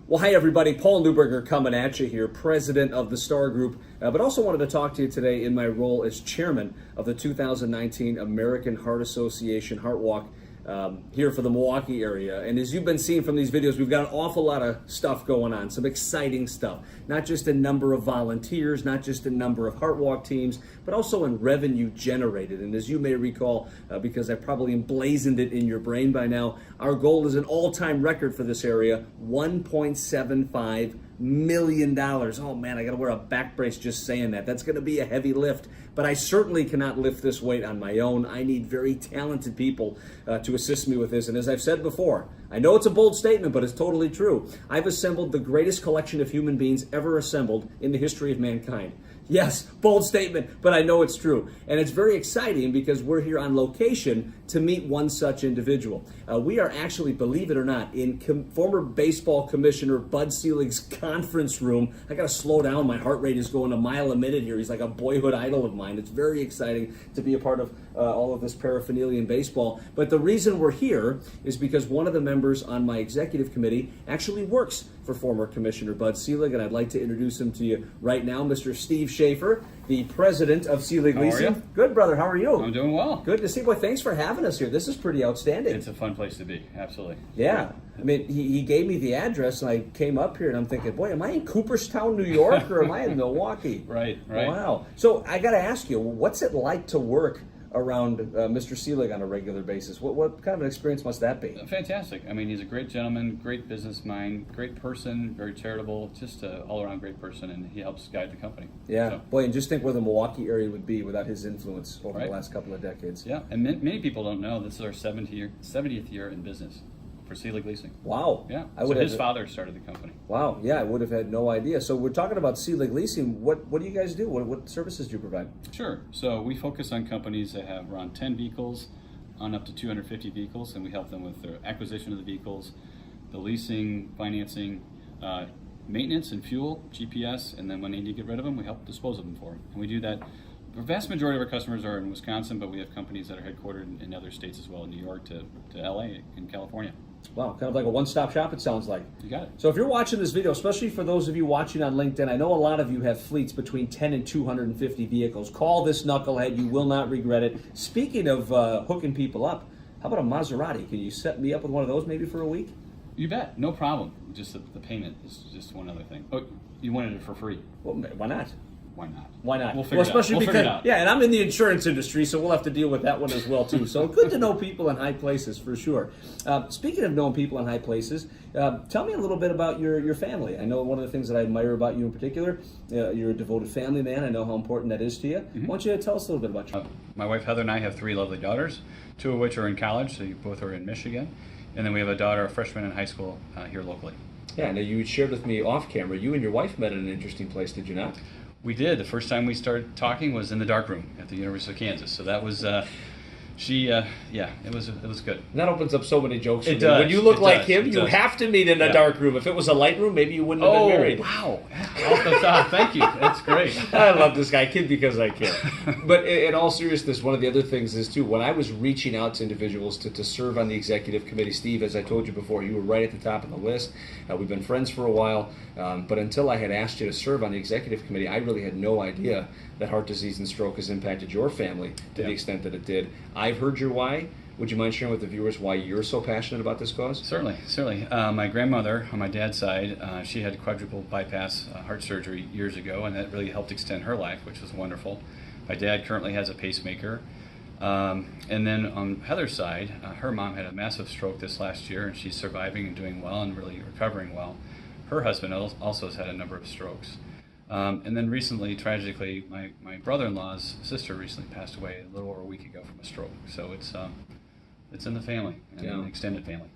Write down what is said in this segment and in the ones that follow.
Well, hi everybody, Paul Neuberger coming at you here, president of the Star Group, but also wanted to talk to you today in my role as chairman of the 2019 American Heart Association Heart Walk here for the Milwaukee area. And as you've been seeing from these videos, we've got an awful lot of stuff going on, some exciting stuff. Not just a number of volunteers, not just a number of Heart Walk teams, but also in revenue generated. And as you may recall, because I probably emblazoned it in your brain by now, our goal is an all-time record for this area, $1.75 million. Oh man, I gotta wear a back brace just saying that. That's gonna be a heavy lift, but I certainly cannot lift this weight on my own. I need very talented people to assist me with this. And as I've said before, I know it's a bold statement, but it's totally true. I've assembled the greatest collection of human beings ever assembled in the history of mankind. Yes, bold statement, but I know it's true. And it's very exciting because we're here on location to meet one such individual. We are actually, believe it or not, in former baseball commissioner Bud Selig's conference room. I gotta slow down, my heart rate is going a mile a minute here. He's like a boyhood idol of mine. It's very exciting to be a part of all of this paraphernalia in baseball. But the reason we're here is because one of the members on my executive committee actually works for former Commissioner Bud Selig, and I'd like to introduce him to you right now, Mr. Steve Schaefer, the president of Selig Leasing. How are you? Good, brother. How are you? I'm doing well. Good to see you. Boy, thanks for having us here. This is pretty outstanding. It's a fun place to be, absolutely. Yeah. I mean, he gave me the address, and I came up here, and I'm thinking, boy, am I in Cooperstown, New York, or am I in Milwaukee? Right. Wow. So I got to ask you, what's it like to work around Mr. Selig on a regular basis? What kind of an experience must that be? Fantastic. I mean, he's a great gentleman, great business mind, great person, very charitable, just an all-around great person, and he helps guide the company. Yeah. So. Boy, and just think where the Milwaukee area would be without his influence over Right. the last couple of decades. Yeah, and many people don't know this is our 70th year in business for Selig Leasing. Wow. Yeah. I would so his have, father started the company. Wow. Yeah, I would have had no idea. So we're talking about Selig Leasing. What do you guys do? What services do you provide? Sure. So we focus on companies that have around 10 vehicles on up to 250 vehicles, and we help them with their acquisition of the vehicles, the leasing, financing, maintenance and fuel, GPS, and then when they need to get rid of them, we help dispose of them for them. And we do that. The vast majority of our customers are in Wisconsin, but we have companies that are headquartered in other states as well, New York to LA and California. Wow, kind of like a one-stop shop, it sounds like. You got it. So if you're watching this video, especially for those of you watching on LinkedIn, I know a lot of you have fleets between 10 and 250 vehicles. Call this knucklehead. You will not regret it. Speaking of hooking people up, how about a Maserati? Can you set me up with one of those maybe for a week? You bet. No problem. Just the payment is just one other thing. Oh, you wanted it for free. Well, why not? Why not? Why not? We'll figure it out. Especially We'll because, figure it out. yeah, and I'm in the insurance industry, so we'll have to deal with that one as well, too. So good to know people in high places, for sure. Speaking of knowing people in high places, tell me a little bit about your family. I know one of the things that I admire about you in particular, you're a devoted family man. I know how important that is to you. Mm-hmm. Why don't you tell us a little bit about you? My wife Heather and I have 3 lovely daughters, 2 of which are in college, so both are in Michigan. And then we have a daughter, a freshman in high school here locally. Yeah, now you shared with me off camera, you and your wife met at an interesting place, did you not? We did. The first time we started talking was in the darkroom at the University of Kansas. So that was, it was good. And that opens up so many jokes for It me. does. When you look It like does. him, It you does. have to meet in a dark room. If it was a light room, maybe you wouldn't have been married. Wow. Off the top. Thank you. That's great. I love this guy. Kid because I care. But in all seriousness, one of the other things is, too, when I was reaching out to individuals to serve on the executive committee, Steve, as I told you before, you were right at the top of the list. We've been friends for a while. But until I had asked you to serve on the executive committee, I really had no idea that heart disease and stroke has impacted your family to the extent that it did. I've heard your why. Would you mind sharing with the viewers why you're so passionate about this cause? Certainly. My grandmother, on my dad's side, she had quadruple bypass heart surgery years ago, and that really helped extend her life, which was wonderful. My dad currently has a pacemaker. And then on Heather's side, her mom had a massive stroke this last year, and she's surviving and doing well and really recovering well. Her husband also has had a number of strokes. And then recently, tragically, my brother-in-law's sister recently passed away a little over a week ago from a stroke. So it's in the family, and an extended family.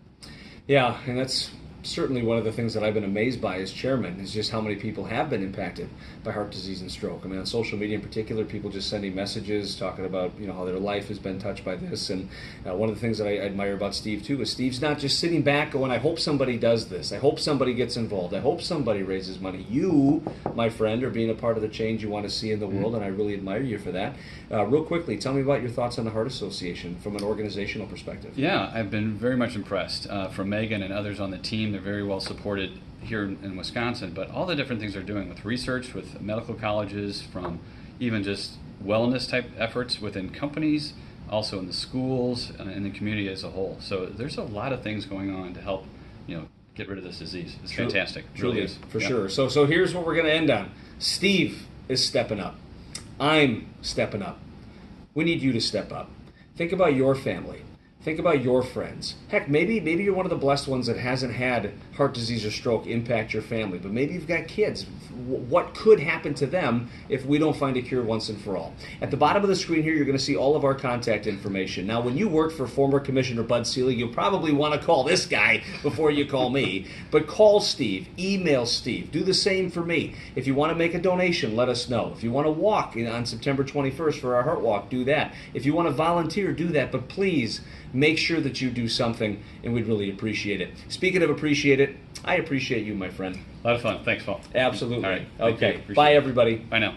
Yeah, and that's certainly one of the things that I've been amazed by as chairman is just how many people have been impacted by heart disease and stroke. I mean, on social media in particular, people just sending messages talking about how their life has been touched by this. And one of the things that I admire about Steve too is Steve's not just sitting back going, I hope somebody does this. I hope somebody gets involved. I hope somebody raises money. You, my friend, are being a part of the change you want to see in the world, and I really admire you for that. Real quickly, tell me about your thoughts on the Heart Association from an organizational perspective. Yeah, I've been very much impressed from Megan and others on the team. They're very well supported here in Wisconsin, but all the different things they're doing with research, with medical colleges, from even just wellness type efforts within companies, also in the schools and in the community as a whole. So there's a lot of things going on to help, get rid of this disease. It's fantastic. It really is. For sure. So here's what we're going to end on. Steve is stepping up. I'm stepping up. We need you to step up. Think about your family. Think about your friends. Heck, maybe you're one of the blessed ones that hasn't had heart disease or stroke impact your family, but maybe you've got kids. What could happen to them if we don't find a cure once and for all? At the bottom of the screen here, you're going to see all of our contact information. Now, when you work for former Commissioner Bud Selig, you'll probably want to call this guy before you call me. But call Steve, email Steve. Do the same for me. If you want to make a donation, let us know. If you want to walk on September 21st for our Heart Walk, do that. If you want to volunteer, do that. But please, make sure that you do something, and we'd really appreciate it. Speaking of appreciate it, I appreciate you, my friend. A lot of fun. Thanks, Paul. Absolutely. All right. Okay. Bye, everybody. Bye now.